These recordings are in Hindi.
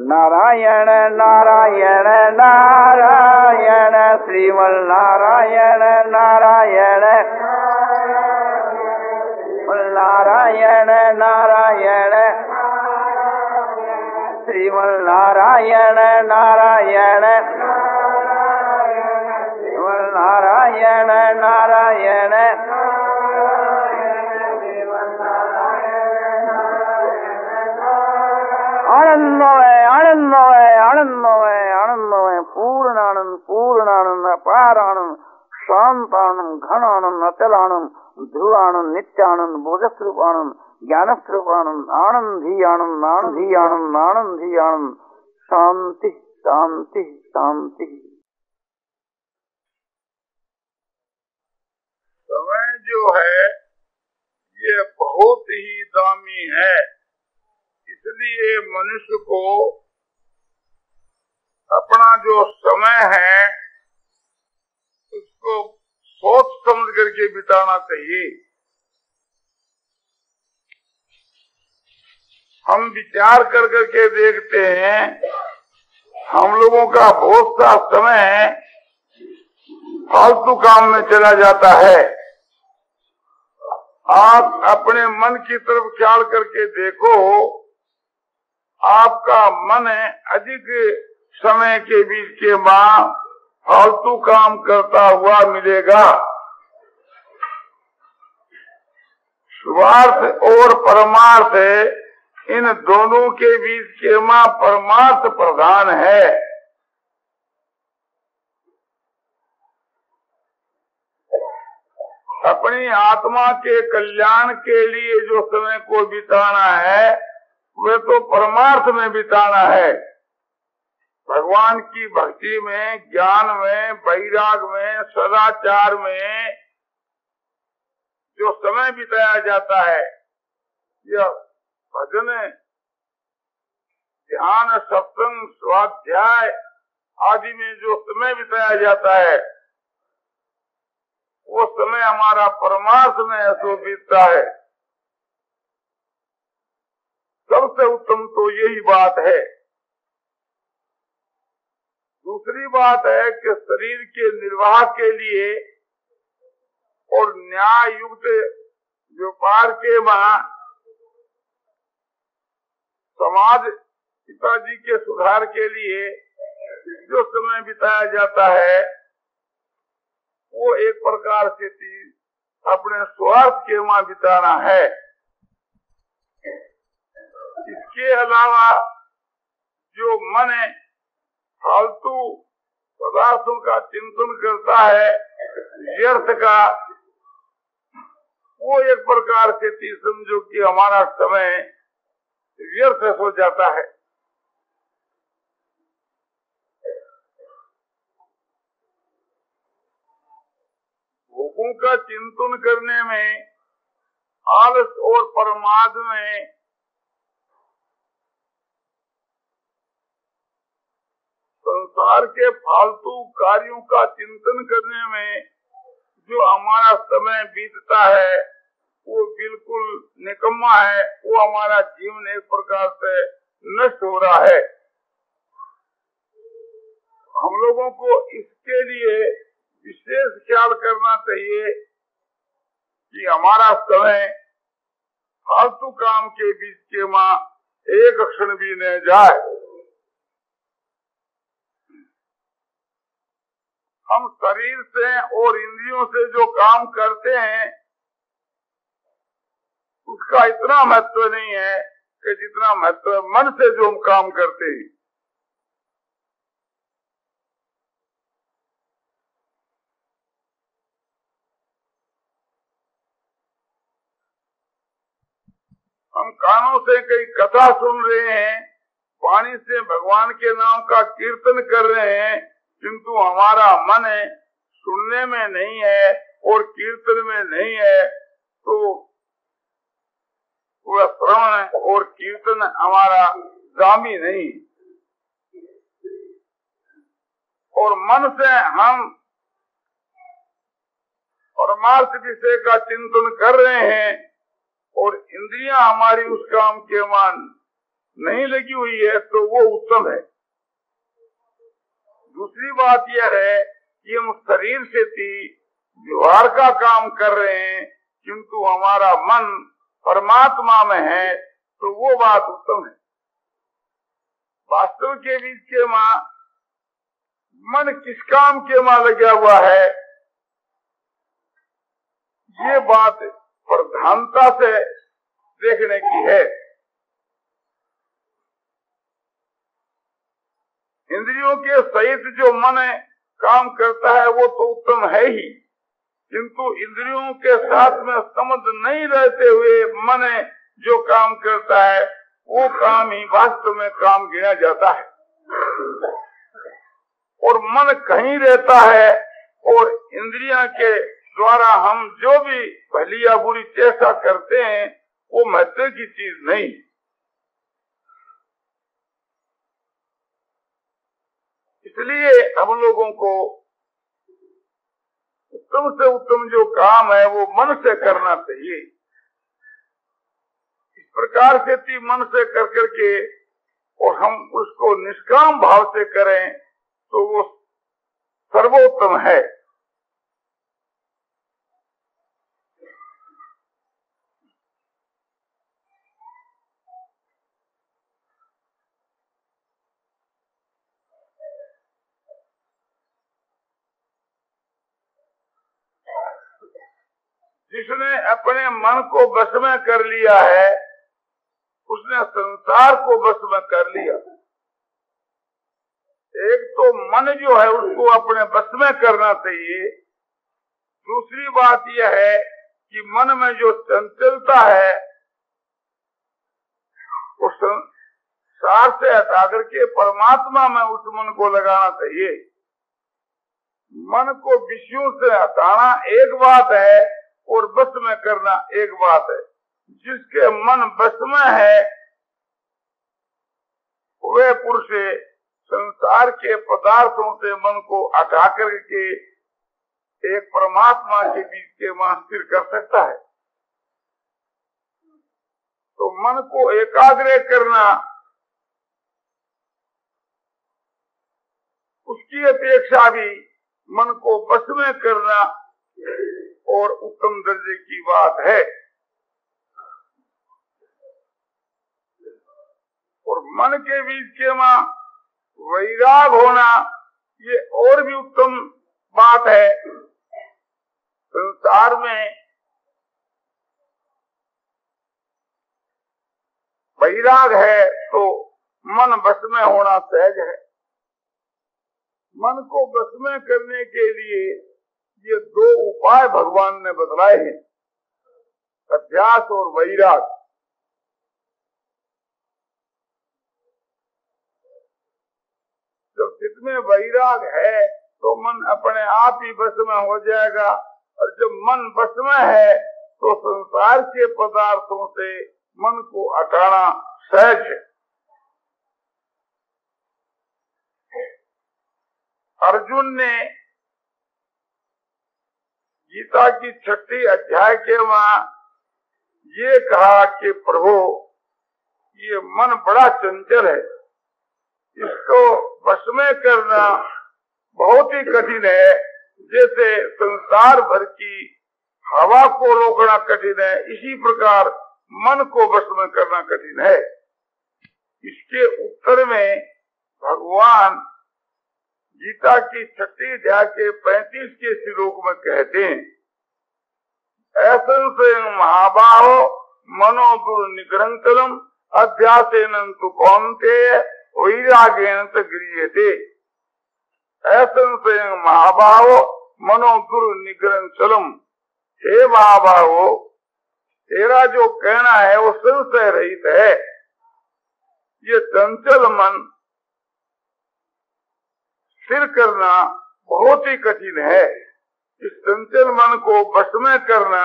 नारायण नारायण नारायण श्रीमन नारायण नारायण नारायण नारायण श्रीमन नारायण नारायण श्रीमन नारायण नारायण आनंदमय आनंदमय आनंदमय आनंदमय पूर्णानंद पूर्णानंद अपार आनंद शांतानंद घनानंद अचलानंद ध्रुवानंद नित्यानंद बोधस्वरूपानंद ज्ञानस्वरूपानंद आनंद ही आनंद आनंद ही आनंद आनंद ही आनंद शांति शांति शांति। समय जो है ये बहुत ही दामी है, इसलिए मनुष्य को अपना जो समय है उसको सोच समझ करके बिताना चाहिए। हम विचार कर करके देखते हैं, हम लोगों का बहुत सा समय फालतू काम में चला जाता है। आप अपने मन की तरफ ख्याल करके देखो, आपका मन अधिक समय के बीच के बाद फालतू काम करता हुआ मिलेगा। स्वार्थ और परमार्थ इन दोनों के बीच के मां परमार्थ प्रधान है। अपनी आत्मा के कल्याण के लिए जो समय को बिताना है वे तो परमार्थ में बिताना है। भगवान की भक्ति में, ज्ञान में, वैराग में, सदाचार में जो समय बिताया जाता है, यह भजन, ध्यान, सत्संग, स्वाध्याय आदि में जो समय बिताया जाता है वो समय हमारा परमार्थ में ऐसो बीतता है। सबसे उत्तम तो यही बात है। दूसरी बात है कि शरीर के निर्वाह के लिए और न्याय युक्त व्यापार के वहां समाज पिताजी के सुधार के लिए जो समय बिताया जाता है वो एक प्रकार से अपने स्वार्थ के वहां बिताना है। इसके अलावा जो मन फालतू पदार्थों का चिंतन करता है, व्यर्थ का, वो एक प्रकार से समझो कि हमारा समय व्यर्थ हो जाता है। भोगों का चिंतन करने में, आलस और प्रमाद में संसार के फालतू कार्यों का चिंतन करने में जो हमारा समय बीतता है वो बिल्कुल निकम्मा है। वो हमारा जीवन एक प्रकार से नष्ट हो रहा है। हम लोगों को इसके लिए विशेष ख्याल करना चाहिए कि हमारा समय फालतू काम के बीच के मां एक क्षण भी न जाए। हम शरीर से और इंद्रियों से जो काम करते हैं उसका इतना महत्व नहीं है कि जितना महत्व मन से जो हम काम करते हैं। हम कानों से कई कथा सुन रहे हैं, वाणी से भगवान के नाम का कीर्तन कर रहे हैं, किंतु हमारा मन सुनने में नहीं है और कीर्तन में नहीं है, तो वह श्रवण और कीर्तन हमारा गामी नहीं। और मन से हम परमार्थ विषय का चिंतन कर रहे हैं और इंद्रियां हमारी उस काम के मान नहीं लगी हुई है तो वो उत्तम है। दूसरी बात यह है कि हम शरीर से व्यवहार का काम कर रहे हैं किंतु हमारा मन परमात्मा में है तो वो बात उत्तम है। वास्तव के बीच के माँ मन किस काम के माँ लगा हुआ है, ये बात प्रधानता से देखने की है। इंद्रियों के सहित जो मन काम करता है वो तो उत्तम है ही, किंतु इंद्रियों के साथ में संबंध नहीं रहते हुए मन जो काम करता है वो काम ही वास्तव में काम गिना जाता है। और मन कहीं रहता है और इंद्रियां के द्वारा हम जो भी भली या बुरी चेष्टा करते हैं वो महत्व की चीज नहीं। इसलिए हम लोगों को उत्तम से उत्तम जो काम है वो मन से करना चाहिए। इस प्रकार से मन से कर करके और हम उसको निष्काम भाव से करें तो वो सर्वोत्तम है। जिसने अपने मन को वश में कर लिया है उसने संसार को वश में कर लिया। एक तो मन जो है उसको अपने वश में करना चाहिए। दूसरी बात यह है कि मन में जो चंचलता है उस संसार से हटा करके परमात्मा में उस मन को लगाना चाहिए। मन को विषयों से हटाना एक बात है और बस में करना एक बात है। जिसके मन बस में है वे पुरुष संसार के पदार्थों से मन को हटा करके एक परमात्मा के बीच के वहां स्थिर कर सकता है। तो मन को एकाग्र करना उसकी अपेक्षा भी मन को बस में करना और उत्तम दर्जे की बात है। और मन के बीच के मां वैराग होना ये और भी उत्तम बात है। संसार में वैराग है तो मन बस में होना सहज है। मन को बस में करने के लिए ये दो उपाय भगवान ने बतलाए हैं, अध्यास और वैराग। जब चित्त में वैराग है तो मन अपने आप ही बस में हो जाएगा, और जब मन बस में है तो संसार के पदार्थों से मन को हटाना सहज है। अर्जुन ने गीता की 6ठी अध्याय के वहां ये कहा कि प्रभु ये मन बड़ा चंचल है, इसको वश में करना बहुत ही कठिन है। जैसे संसार भर की हवा को रोकना कठिन है, इसी प्रकार मन को वश में करना कठिन है। इसके उत्तर में भगवान गीता की 6ठी अध्याय के 35 के श्लोक में कहते हैं, ऐसे महाबाहो मनो दुर्निग्रहंतलम अध्यासेन तु कौन्तेय वैरागेन च गृह्यते। ऐसे महाबाहो मनो दुर्निग्रहंतलम, हे महाबाहो तेरा जो कहना है वो संशय रहित है। ये चंचल मन स्थिर करना बहुत ही कठिन है। इस चंचल मन को वश में करना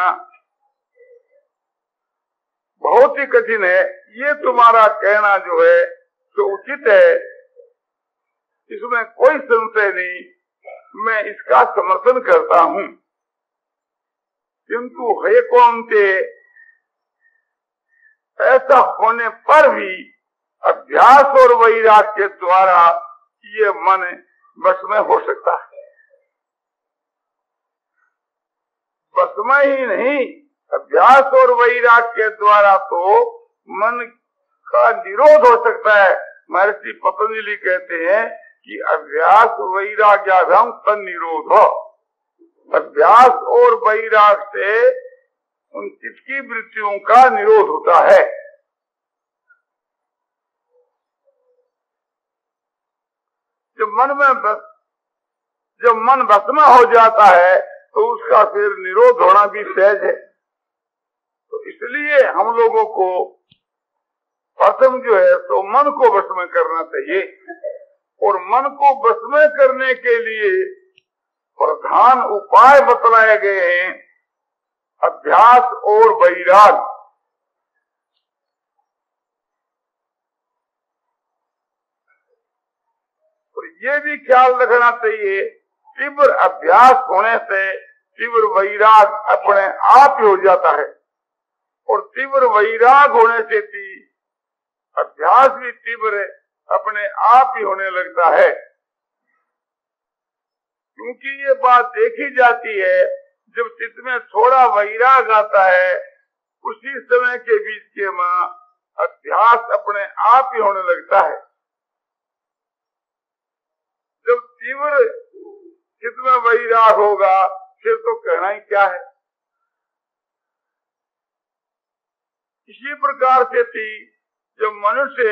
बहुत ही कठिन है। ये तुम्हारा कहना जो है जो उचित है, इसमें कोई संशय नहीं, मैं इसका समर्थन करता हूँ। किंतु हे कौन्ते, ऐसा होने पर भी अभ्यास और वैराग के द्वारा ये मन बस में हो सकता है। बस में ही नहीं, अभ्यास और वैराग के द्वारा तो मन का निरोध हो सकता है। महर्षि पतंजलि कहते हैं कि अभ्यास वैराग्याभ्याम तन निरोध हो। अभ्यास और वैराग से उन चित्त की वृत्तियों का निरोध होता है। जब मन बस में हो जाता है तो उसका फिर निरोध होना भी सहज है। तो इसलिए हम लोगों को प्रथम जो है तो मन को बस में करना चाहिए, और मन को बस में करने के लिए प्रधान उपाय बतलाए गए हैं अभ्यास और वैराग। और ये भी ख्याल रखना चाहिए, तीव्र अभ्यास होने से तीव्र वैराग अपने आप ही हो जाता है, और तीव्र वैराग होने से भी अभ्यास भी तीव्र अपने आप ही होने लगता है। क्योंकि ये बात देखी जाती है, जब चित्त में थोड़ा वैराग आता है उसी समय के बीच के में अभ्यास अपने आप ही होने लगता है। जब तीव्र चित्त में वैराग होगा फिर तो कहना ही क्या है। इसी प्रकार से थी जब मनुष्य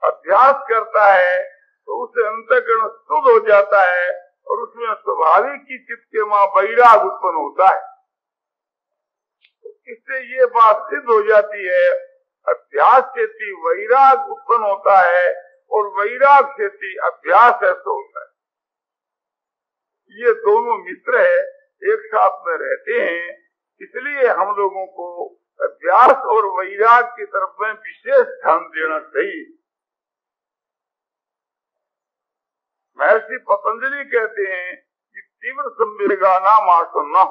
अभ्यास करता है तो उससे अंतःकरण शुद्ध हो जाता है और उसमें स्वाभाविक की चित्त के मां वैराग उत्पन्न होता है। इससे ये बात सिद्ध हो जाती है, अभ्यास से भी वैराग उत्पन्न होता है और वैराग से भी अभ्यास ऐसा होता है। ये दोनों मित्र है, एक साथ में रहते हैं, इसलिए हम लोगों को अभ्यास और वैराग की तरफ में विशेष ध्यान देना चाहिए। महर्षि पतंजलि कहते हैं कि तीव्र संवेगा नाम आसन्ना,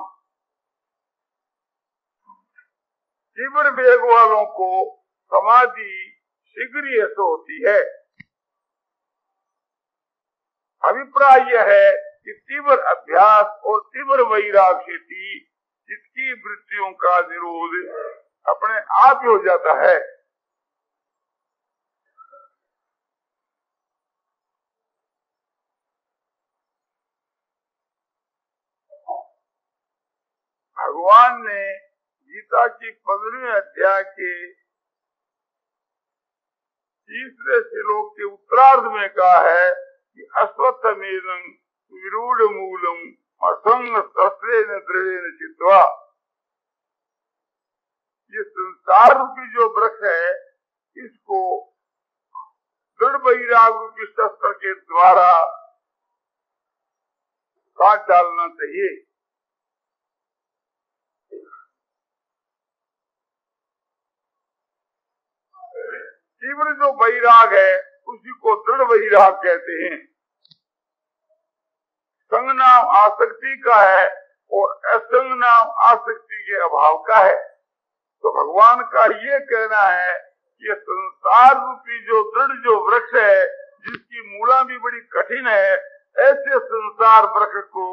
तीव्र वेग वालों को समाधि शीघ्र ही ऐसा होती है। अभिप्राय यह है कि तीव्र अभ्यास और तीव्र वैराग से भी जिसकी वृत्तियों का निरोध अपने आप ही हो जाता है। भगवान ने गीता की 15वें अध्याय के तीसरे श्लोक के उत्तरार्ध में कहा है कि अश्वत्थमेनं विरूढ़ मूलम असंग शस्त्रेण दृढ़ेन चित्वा। ये संसार रूपी जो वृक्ष है इसको दृढ़ वैराग रूपी शस्त्र के द्वारा काट डालना चाहिए। तीव्र जो वैराग है उसी को दृढ़ वैराग कहते हैं। संग नाम आसक्ति का है और असंग नाम आसक्ति के अभाव का है। तो भगवान का ये कहना है कि संसार रूपी जो दृढ़ जो वृक्ष है जिसकी मूला भी बड़ी कठिन है, ऐसे संसार वृक्ष को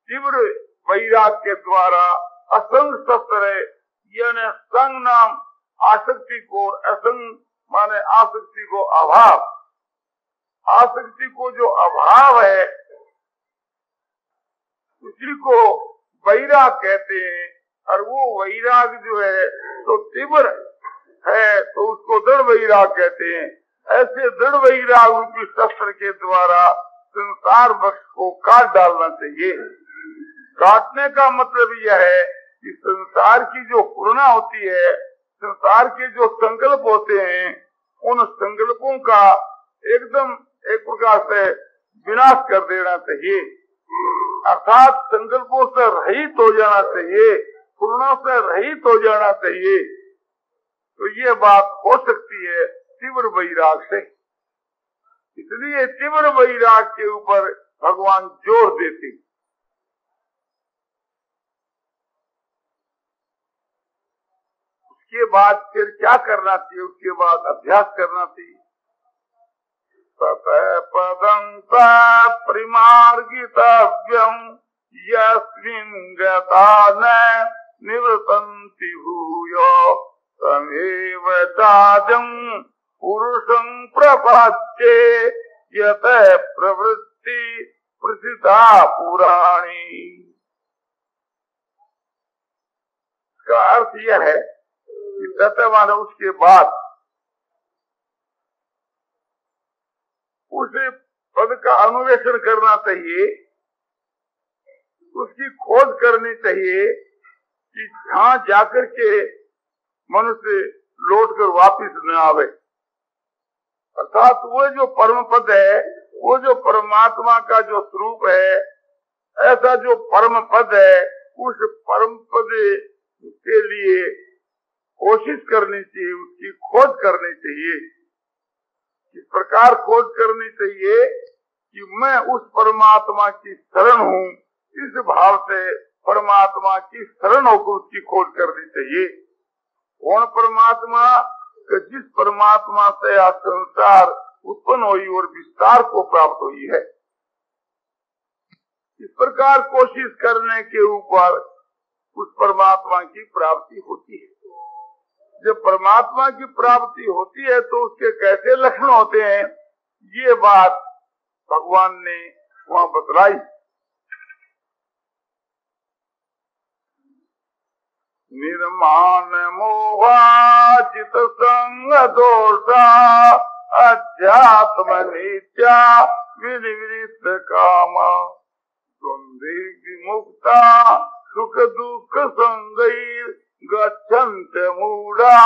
तीव्र वैराग के द्वारा असंग शस्त्र यानी संग नाम आसक्ति को, असंग माने आसक्ति को अभाव, आसक्ति को जो अभाव है उसी को वैराग कहते हैं। और वो वैराग जो है तो तीव्र है तो उसको दृढ़ वैराग कहते हैं। ऐसे दृढ़ वैराग रूपी शस्त्र के द्वारा संसार वृक्ष को काट डालना चाहिए। काटने का मतलब यह है कि संसार की जो पूर्णा होती है, संसार के जो संकल्प होते हैं, उन संकल्पों का एकदम एक प्रकार से विनाश कर देना चाहिए, अर्थात संकल्पों से रहित हो जाना चाहिए, पूर्णों से रहित हो जाना चाहिए। तो ये बात हो सकती है तीव्र वैराग से। इसलिए तीव्र वैराग के ऊपर भगवान जोर देते। उसके बाद फिर क्या करना चाहिए? उसके बाद अभ्यास करना चाहिए। ततः पदं परिमार्गितव्यं यस्मिन् गता न निवर्तन्ति भूयो तमेव चाजं पुरुषं प्रपद्ये यतः प्रवृत्ति प्रसिता पुराणी। इसका अर्थ यह है कि ततः माने उसके बाद उसे पद का अन्वेषण करना चाहिए, उसकी खोज करनी चाहिए कि जहां जाकर के मनुष्य लौटकर वापिस न आवे। अर्थात वो जो परम पद है, वो जो परमात्मा का जो स्वरूप है, ऐसा जो परम पद है, उस परम पद के लिए कोशिश करनी चाहिए, उसकी खोज करनी चाहिए। इस प्रकार खोज करनी चाहिए कि मैं उस परमात्मा की शरण हूँ, इस भाव से परमात्मा की शरण होकर उसकी खोज करनी चाहिए। कौन परमात्मा? कि जिस परमात्मा से यह संसार उत्पन्न हुई और विस्तार को प्राप्त हुई है। इस प्रकार कोशिश करने के ऊपर उस परमात्मा की प्राप्ति होती है। जब परमात्मा की प्राप्ति होती है तो उसके कैसे लक्षण होते हैं, ये बात भगवान ने वहां बतलाई। निर्माण मोहाचित संग दोषा अध्यात्म नित्या विनिवृत्त कामा द्वंद्वे विमुक्ता सुख दुख संगैर गच्छन्त मूढ़ा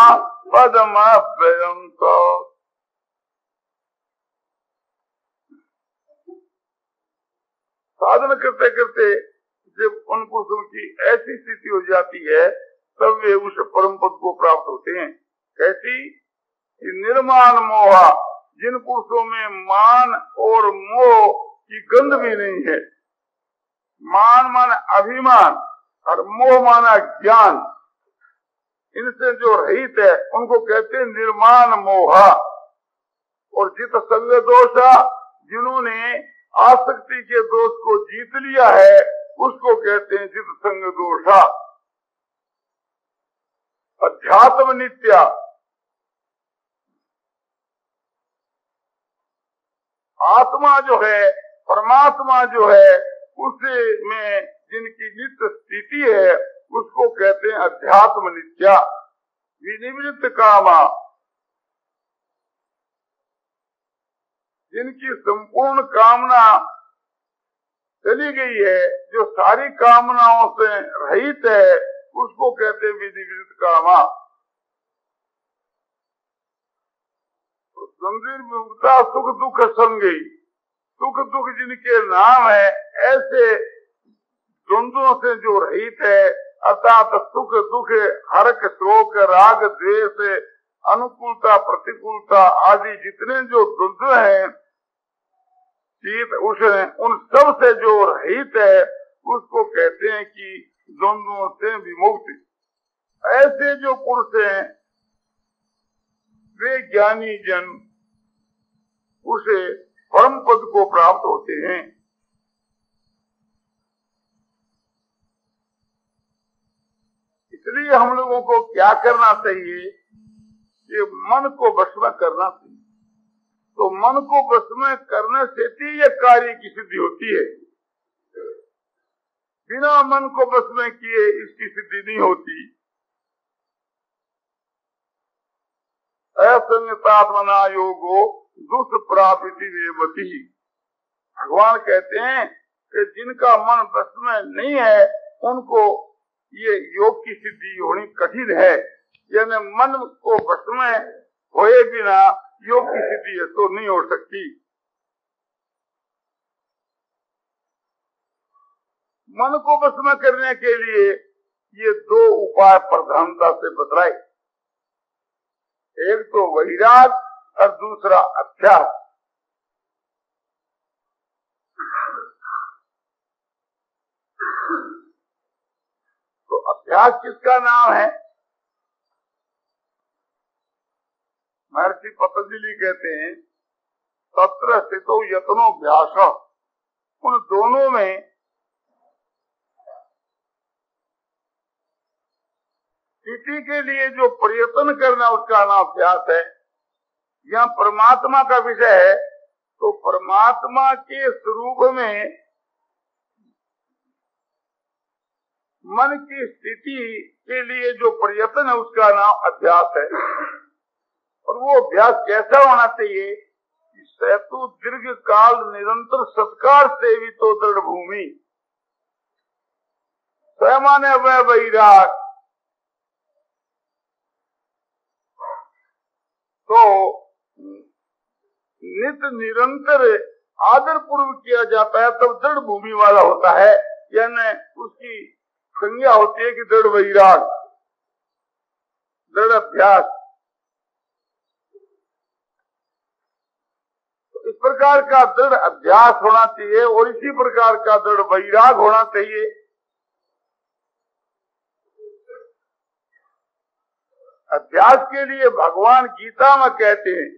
पदमभ्यंत। साधन करते करते जब उन पुरुषों की ऐसी स्थिति हो जाती है तब वे उस परम पद को प्राप्त होते हैं। कैसी? निर्माण मोहा, जिन पुरुषों में मान और मोह की गंध भी नहीं है। मान माना अभिमान और मोह माना ज्ञान, इनसे जो रहित है उनको कहते हैं निर्माण मोहा। और जित संग दोषा, जिन्होंने आसक्ति के दोष को जीत लिया है उसको कहते हैं जित संग दोषा। अध्यात्म नित्या, आत्मा जो है, परमात्मा जो है, उसे में जिनकी नित्य स्थिति है उसको कहते हैं अध्यात्म नित्या। विनिवृत्त कामा, जिनकी संपूर्ण कामना चली गई है, जो सारी कामनाओं से रहित है, उसको कहते हैं विनिवृत्त कामा। संजीव मुक्ता सुख दुख संगी, सुख दुख जिनके नाम है, ऐसे द्वंद्वों से जो रहित है, अर्थात सुख दुख हर्ष शोक राग द्वेष अनुकूलता प्रतिकूलता आदि जितने जो द्वंद्व हैं शीत उष्ण, उन सब से जो रहित है उसको कहते हैं कि द्वंद्वों से विमुक्त। ऐसे जो पुरुष हैं वे ज्ञानी जन उसे परम पद को प्राप्त होते हैं। इसलिए हम लोगों को क्या करना चाहिए कि मन को वश में करना चाहिए। तो मन को वश में करने से ही यह कार्य की सिद्धि होती है। बिना मन को वश में किए इसकी सिद्धि नहीं होती। असंगतात्मना योगो दुष्प्राप्ति वेवती। भगवान कहते हैं कि जिनका मन वश में नहीं है उनको ये योग की सिद्धि होनी कठिन है। यानी मन को वश में होए बिना योग की सिद्धि है तो नहीं हो सकती। मन को वश में करने के लिए ये दो उपाय प्रधानता से बतलाए। एक तो वैराग और दूसरा अभ्यास। तो अभ्यास किसका नाम है? महर्षि पतंजलि कहते हैं तत्र स्थितो यत्नोऽभ्यास, उन दोनों में स्थिति के लिए जो प्रयत्न करना उसका नाम अभ्यास है। यहाँ परमात्मा का विषय है तो परमात्मा के स्वरूप में मन की स्थिति के लिए जो प्रयत्न है उसका नाम अभ्यास है। और वो अभ्यास कैसा होना चाहिए? सेतु दीर्घ काल निरंतर सत्कार सेवित तो दृढ़ भूमि, स्वयं वह वैराग। तो नित्य निरंतर आदर पूर्व किया जाता है तब दृढ़ भूमि वाला होता है, यानी उसकी संज्ञा होती है कि दृढ़ वैराग, दृढ़ अभ्यास। तो इस प्रकार का दृढ़ अभ्यास होना चाहिए और इसी प्रकार का दृढ़ वैराग होना चाहिए। अभ्यास के लिए भगवान गीता में कहते हैं,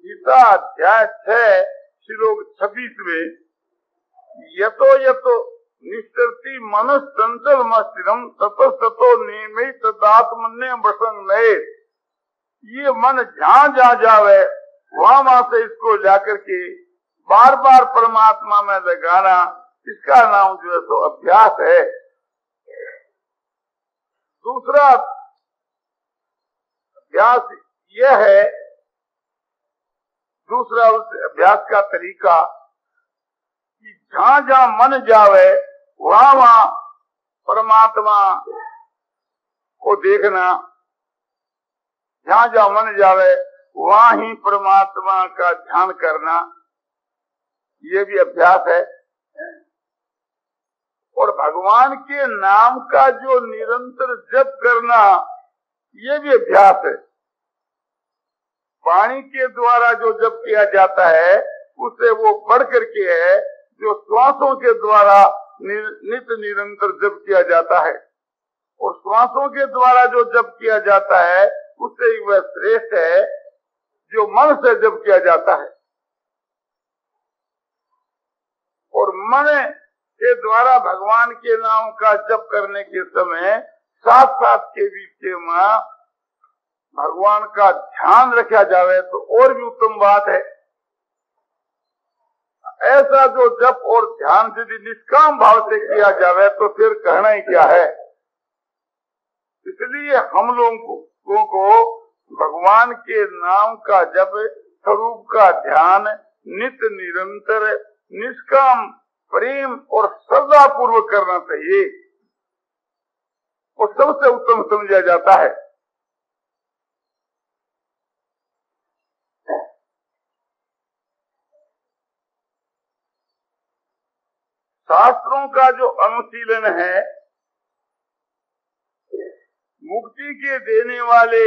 गीता अध्याय 6 श्लोक 26 में, यतो यतो निश्चरति मनस चंचल मस्तिरम ततो ततो नियमित आत्मन्य वसंग नए। ये मन जहाँ जावे वहां से इसको जाकर के बार बार परमात्मा में लगाना, इसका नाम जो है तो अभ्यास है। दूसरा अभ्यास यह है, दूसरा उस अभ्यास का तरीका कि जहाँ जहाँ मन जावे वहाँ परमात्मा को देखना, जहाँ जहाँ मन जावे वहाँ ही परमात्मा का ध्यान करना, ये भी अभ्यास है। और भगवान के नाम का जो निरंतर जप करना, ये भी अभ्यास है। वाणी के द्वारा जो जप किया जाता है उससे वो बढ़ करके है जो श्वासों के द्वारा नित्य निरंतर जप किया जाता है। और श्वासों के द्वारा जो जप किया जाता है उससे ही वह श्रेष्ठ है जो मन से जप किया जाता है। और मन के द्वारा भगवान के नाम का जप करने के समय साथ साथ के बीच में भगवान का ध्यान रखा जावे तो और भी उत्तम बात है। ऐसा जो जप और ध्यान यदि निष्काम भाव से किया जावे तो फिर कहना ही क्या है। इसलिए हम लोगों को भगवान के नाम का जप, स्वरूप का ध्यान नित्य निरंतर निष्काम प्रेम और श्रद्धा पूर्वक करना चाहिए, वो सबसे उत्तम समझा जाता है। शास्त्रों का जो अनुशीलन है, मुक्ति के देने वाले,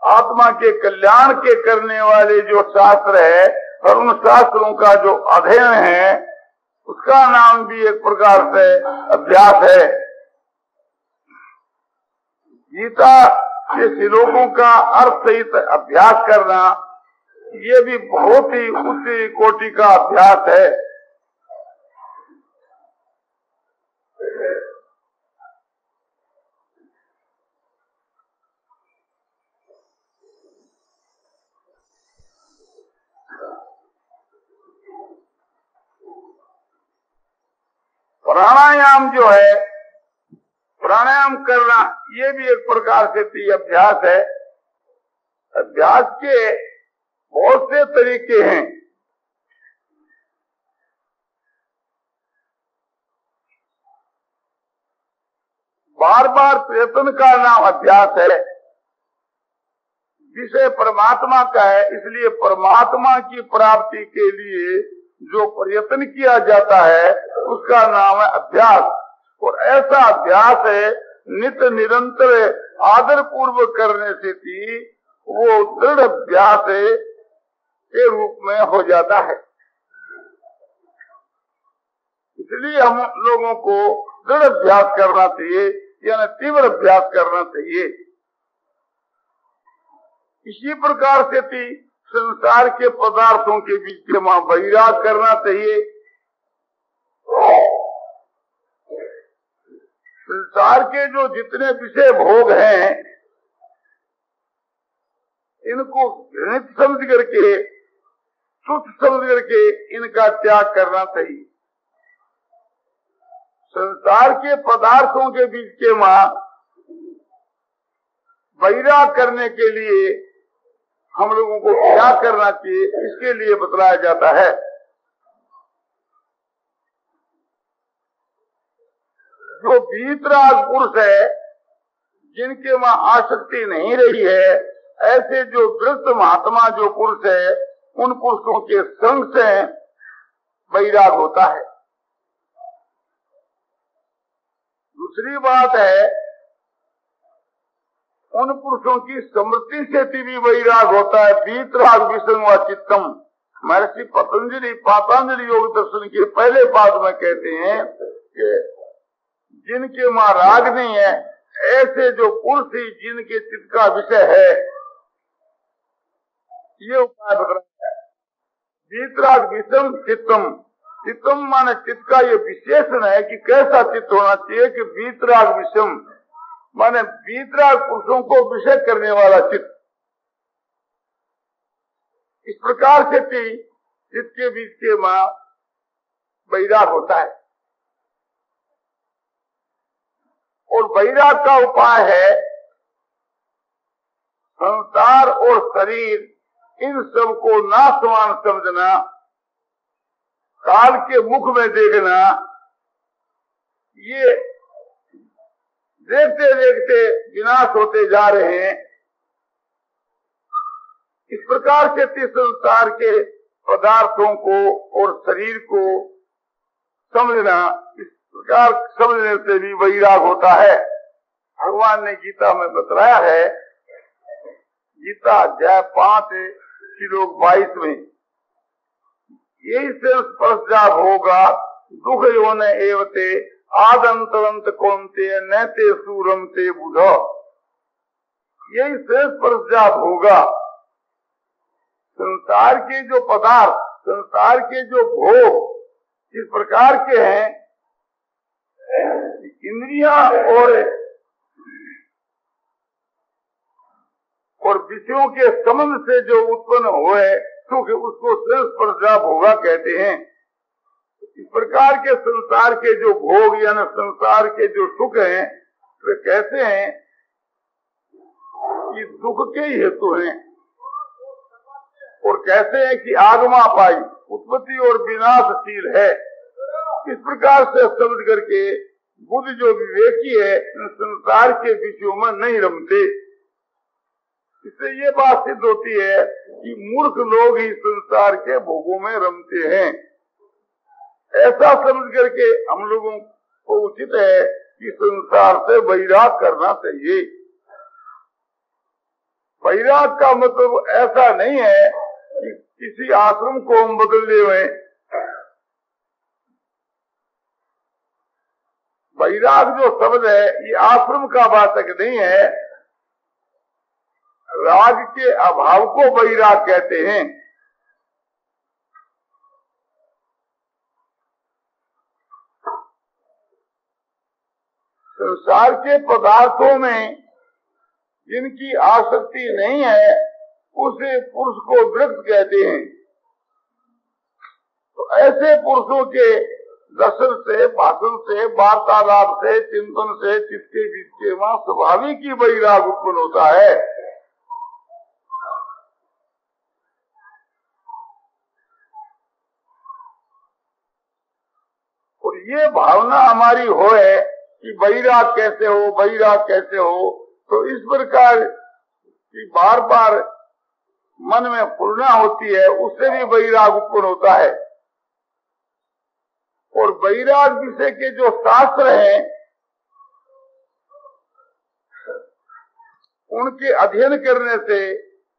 आत्मा के कल्याण के करने वाले जो शास्त्र है और उन शास्त्रों का जो अध्ययन है उसका नाम भी एक प्रकार से अभ्यास है। गीता के श्लोकों का अर्थ सहित अभ्यास करना, ये भी बहुत ही उच्च कोटि का अभ्यास है। प्राणायाम जो है, प्राणायाम करना, ये भी एक प्रकार से अभ्यास है। अभ्यास के बहुत से तरीके हैं। बार बार प्रयत्न का नाम अभ्यास है। विषय परमात्मा का है, इसलिए परमात्मा की प्राप्ति के लिए जो प्रयत्न किया जाता है उसका नाम है अभ्यास। और ऐसा अभ्यास है नित्य निरंतर आदर पूर्वक करने से भी वो दृढ़ अभ्यास के रूप में हो जाता है। इसलिए हम लोगों को दृढ़ अभ्यास करना चाहिए, यानी तीव्र अभ्यास करना चाहिए। इसी प्रकार से भी संसार के पदार्थों के बीच में वैराग करना चाहिए। संसार के जो जितने विषय भोग हैं इनको घृणित समझ करके, तुच्छ समझ करके इनका त्याग करना चाहिए। संसार के पदार्थों के बीच के वैराग करने के लिए हम लोगों को क्या करना चाहिए, इसके लिए बतलाया जाता है। जो वीतराग पुरुष है, जिनके वहां आसक्ति नहीं रही है, ऐसे जो वृत्त महात्मा जो पुरुष है, उन पुरुषों के संग से वैराग होता है। दूसरी बात है, उन पुरुषों की स्मृति से भी वैराग होता है। वीतराग विसंग चित्तम, महर्षि पतंजलि पातंजलि योग दर्शन के पहले पाद में कहते हैं कि जिनके वहां राग नहीं है, ऐसे जो पुरुष ही जिनके चित्त का विषय है, ये उपाय बतलाया है। वीतराग विषम चित्तम, चित्तम माने चित्त का ये विशेषण है कि कैसा चित्त होना चाहिए कि वीतराग विषम माने वीतराग पुरुषों को विषय करने वाला चित्त। इस प्रकार से चित्त के बीच के वैराग होता है। और वैराग का उपाय है संसार और शरीर इन सब को नाशवान समझना, काल के मुख में देखना। ये देखते देखते विनाश होते जा रहे हैं। इस प्रकार से संसार के पदार्थों को और शरीर को समझना, इस प्रकार समझने से भी वैराग होता है। भगवान ने गीता में बतलाया है, गीता अध्याय 5 श्लोक 22 में, यही से स्पर्शा होगा दुख योन एवते आदंतरंत कौनते न ते सूरम ते बुध। यही से स्पर्शा होगा। संसार के जो पदार्थ, संसार के जो भोग इस प्रकार के हैं, इंद्रियां और विषयों के संबंध से जो उत्पन्न हुए सुख, उसको स्पर्शा भोगा कहते हैं। इस प्रकार के संसार के जो भोग यानी संसार के जो सुख हैं, वे कहते हैं कि दुख के ही हेतु हैं। और कहते हैं कि आगमा पाई उत्पत्ति और विनाशशील है। इस प्रकार से समझ करके बुद्ध जो विवेकी है, संसार के विषयों में नहीं रमते। इससे ये बात सिद्ध होती है कि मूर्ख लोग ही संसार के भोगों में रमते हैं। ऐसा समझ करके हम लोगों को उचित है कि संसार से वैराग करना चाहिए। वैराग का मतलब ऐसा नहीं है कि किसी आश्रम को हम बदलने हुए। वैराग जो शब्द है ये आश्रम का वाचक नहीं है। राग के अभाव को वैराग कहते हैं। संसार के पदार्थों में जिनकी आसक्ति नहीं है, उसे पुरुष को वृक्ष कहते हैं। तो ऐसे पुरुषों के दर्शन से, भाषण से, वार्तालाप से, चिंतन से चित्त के बीच के वहां स्वाभाविक ही वैराग उत्पन्न होता है। और ये भावना हमारी है कि वैराग कैसे हो, वैराग कैसे हो, तो इस प्रकार की बार बार मन में पूर्णा होती है, उससे भी वैराग उत्पन्न होता है। और वैराग विषय के जो शास्त्र हैं, उनके अध्ययन करने से,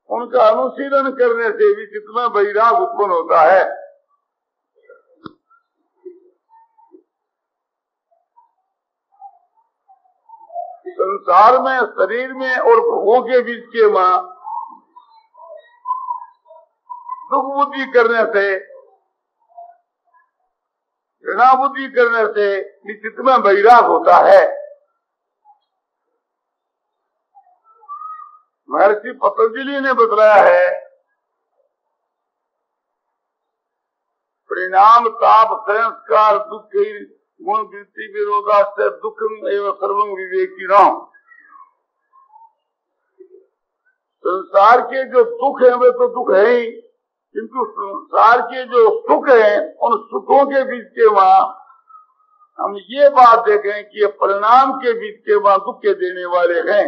उनका अनुशीलन करने से भी जितना वैराग उत्पन्न होता है। संसार में, शरीर में और भोगों के बीच के दुख बुद्धि करने से, घृणा बुद्धि करने से चित्त में वैराग होता है। महर्षि पतंजलि ने बतलाया है, परिणाम ताप संस्कार दुख गुण वृत्ति विरोधा से दुख एवं सर्वं विवेकिनाम। संसार के जो दुख है वे तो दुख है ही, किंतु संसार के जो सुख है उन सुखों के बीच के वहां हम ये बात देखें कि ये परिणाम के बीच के वहां दुख के देने वाले हैं।